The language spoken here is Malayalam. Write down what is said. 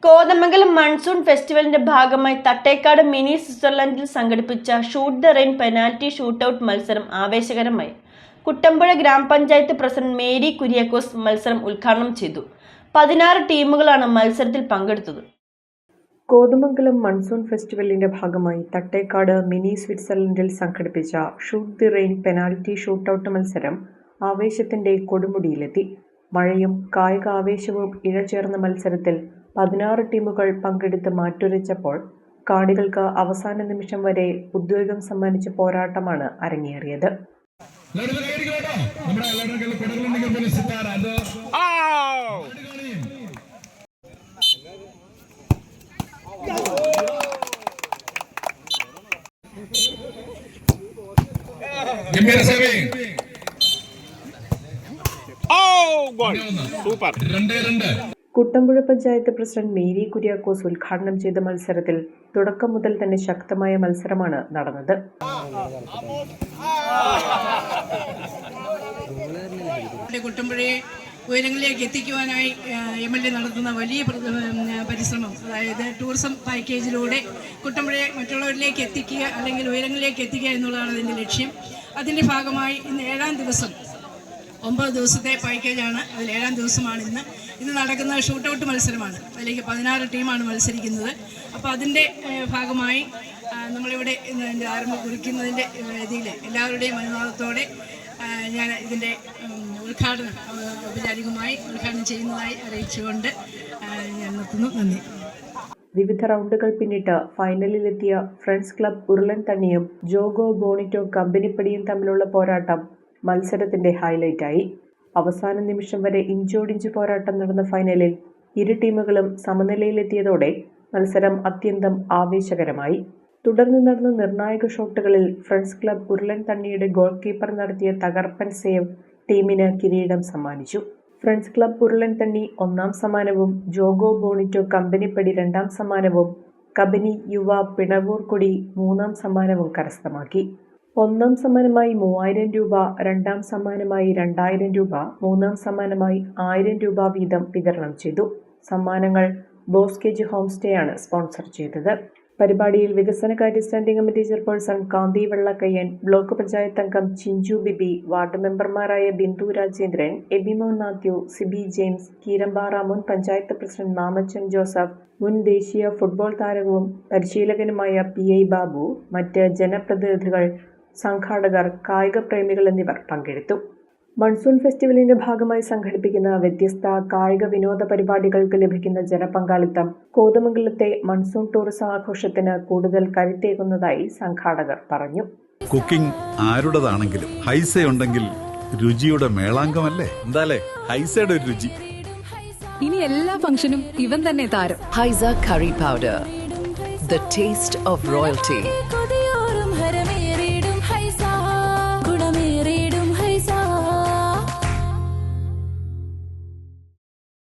കോതമംഗലം മൺസൂൺ ഫെസ്റ്റിവലിന്റെ ഭാഗമായി തട്ടേക്കാട് മിനി സ്വിറ്റ്സർലൻഡിൽ സംഘടിപ്പിച്ച shoot the rain penalty shootout മത്സരം ആവേശകരമായി. കുട്ടമ്പുഴ ഗ്രാമപഞ്ചായത്ത് പ്രസിഡന്റ് മേരി കുര്യാക്കോസ് മത്സരം ഉദ്ഘാടനം ചെയ്തു. 16 ടീമുകളാണ് മത്സരത്തിൽ പങ്കെടുത്തത്. കോതമംഗലം മൺസൂൺ ഫെസ്റ്റിവലിന്റെ ഭാഗമായി തട്ടേക്കാട് മിനി സ്വിറ്റ്സർലൻഡിൽ സംഘടിപ്പിച്ച shoot the rain penalty shootout മത്സരം ആവേശത്തിന്റെ കൊടുമുടിയിലെത്തി. മഴയും കായികാവേശവും ഇഴചേർന്ന മത്സരത്തിൽ 16 ടീമുകൾ പങ്കെടുത്ത് മാറ്റുരച്ചപ്പോൾ കാണികൾക്ക് അവസാന നിമിഷം വരെ ഉദ്വേഗം സമ്മാനിച്ച പോരാട്ടമാണ് അരങ്ങേറിയത്. കുട്ടമ്പുഴ പഞ്ചായത്ത് പ്രസിഡന്റ് മേരി കുര്യാക്കോസ് ഉദ്ഘാടനം ചെയ്ത മത്സരത്തിൽ തുടക്കം മുതൽ തന്നെ ശക്തമായ മത്സരമാണ് നടന്നത്. കുട്ടമ്പുഴയെ ഉയരങ്ങളിലേക്ക് എത്തിക്കുവാനായി MLA നടത്തുന്ന വലിയ പരിശ്രമം, അതായത് ടൂറിസം പാക്കേജിലൂടെ കുട്ടമ്പുഴയെ മറ്റുള്ളവരിലേക്ക് എത്തിക്കുക, അല്ലെങ്കിൽ ഉയരങ്ങളിലേക്ക് എത്തിക്കുക എന്നുള്ളതാണ് അതിൻ്റെ ലക്ഷ്യം. അതിൻ്റെ ഭാഗമായി ഇന്ന് 7ാം ദിവസം, 9 ദിവസത്തെ പാക്കേജാണ്. അതിൽ 7ാം ദിവസമാണ് ഇന്ന് നടക്കുന്ന ഷൂട്ടൗട്ട് മത്സരമാണ്. അതിലേക്ക് 16 ടീമാണ് മത്സരിക്കുന്നത്. അപ്പോൾ അതിൻ്റെ ഭാഗമായി നമ്മളിവിടെ ആരംഭം കുറിക്കുന്നതിൻ്റെ രീതിയിൽ എല്ലാവരുടെയും അനുവാദത്തോടെ ഞാൻ ഇതിൻ്റെ ഉദ്ഘാടനം ഔപചാരികമായി ഉദ്ഘാടനം ചെയ്യുന്നതായി അറിയിച്ചുകൊണ്ട് ഞാൻ നിർത്തുന്നു. നന്ദി. വിവിധ റൗണ്ടുകൾ പിന്നിട്ട് ഫൈനലിലെത്തിയ ഫ്രണ്ട്സ് ക്ലബ് ഉരുളൻ തണ്ണിയും ജോഗോ ബോണിറ്റോ കമ്പനിപ്പടിയും തമ്മിലുള്ള പോരാട്ടം മത്സരത്തിന്റെ ഹൈലൈറ്റായി. അവസാന നിമിഷം വരെ ഇഞ്ചോടിഞ്ച് പോരാട്ടം നടന്ന ഫൈനലിൽ ഇരു ടീമുകളും സമനിലയിലെത്തിയതോടെ മത്സരം അത്യന്തം ആവേശകരമായി. തുടർന്ന് നടന്ന നിർണായക ഷോട്ടുകളിൽ ഫ്രണ്ട്സ് ക്ലബ് ഉരുളൻ തണ്ണിയുടെ ഗോൾ കീപ്പർ നടത്തിയ തകർപ്പൻ സേവ് ടീമിന് കിരീടം സമ്മാനിച്ചു. ഫ്രണ്ട്സ് ക്ലബ് ഉരുളൻ തണ്ണി 1ാം സമ്മാനവും ജോഗോ ബോണിറ്റോ കമ്പനിപ്പടി 2ാം സമ്മാനവും കബനി യുവ പിണവൂർ കൊടി 3ാം സമ്മാനവും കരസ്ഥമാക്കി. 1ാം സമ്മാനമായി 3000 രൂപ, 2ാം സമ്മാനമായി 2000 രൂപ, 3ാം സമ്മാനമായി 1000 രൂപ വീതം വിതരണം ചെയ്തു. സമ്മാനങ്ങൾ ബോസ്കേജ് ഹോം സ്റ്റേ ആണ് സ്പോൺസർ ചെയ്തത്. പരിപാടിയിൽ വികസനകാര്യ സ്റ്റാൻഡിംഗ് കമ്മിറ്റി ചെയർപേഴ്സൺ കാന്തി വെള്ളക്കയ്യൻ, ബ്ലോക്ക് പഞ്ചായത്ത് അംഗം ചിഞ്ചു ബിബി, വാർഡ് മെമ്പർമാരായ ബിന്ദു രാജേന്ദ്രൻ, എബിമോൻ മാത്യു, സിബി ജെയിംസ്, കീരമ്പാറ മുൻ പഞ്ചായത്ത് പ്രസിഡന്റ് മാമച്ചൻ ജോസഫ്, മുൻ ദേശീയ ഫുട്ബോൾ താരവും പരിശീലകനുമായ PI ബാബു, മറ്റ് ജനപ്രതിനിധികൾ, സംഘാടകർ, കായിക പ്രേമികൾ എന്നിവർ പങ്കെടുത്തു. മൺസൂൺ ഫെസ്റ്റിവലിന്റെ ഭാഗമായി സംഘടിപ്പിക്കുന്ന വ്യത്യസ്ത കായിക വിനോദ പരിപാടികൾക്ക് ലഭിക്കുന്ന ജനപങ്കാളിത്തം കോതമംഗലത്തെ മൺസൂൺ ടൂറിസം ആഘോഷത്തിന് കൂടുതൽ കരുത്തേകുന്നതായി സംഘാടകർ പറഞ്ഞു. കുക്കിംഗ് ആരുടേതാണെങ്കിലും ഹൈസയുണ്ടെങ്കിൽ രുചിയുടെ മേളാങ്കമല്ലേ? എന്താലേ ഹൈസയുടെ ഒരു രുചി. ഇനി എല്ലാ ഫംഗ്ഷനും ഇവൻ തന്നെ താരം. Haiza curry powder, the taste of royalty.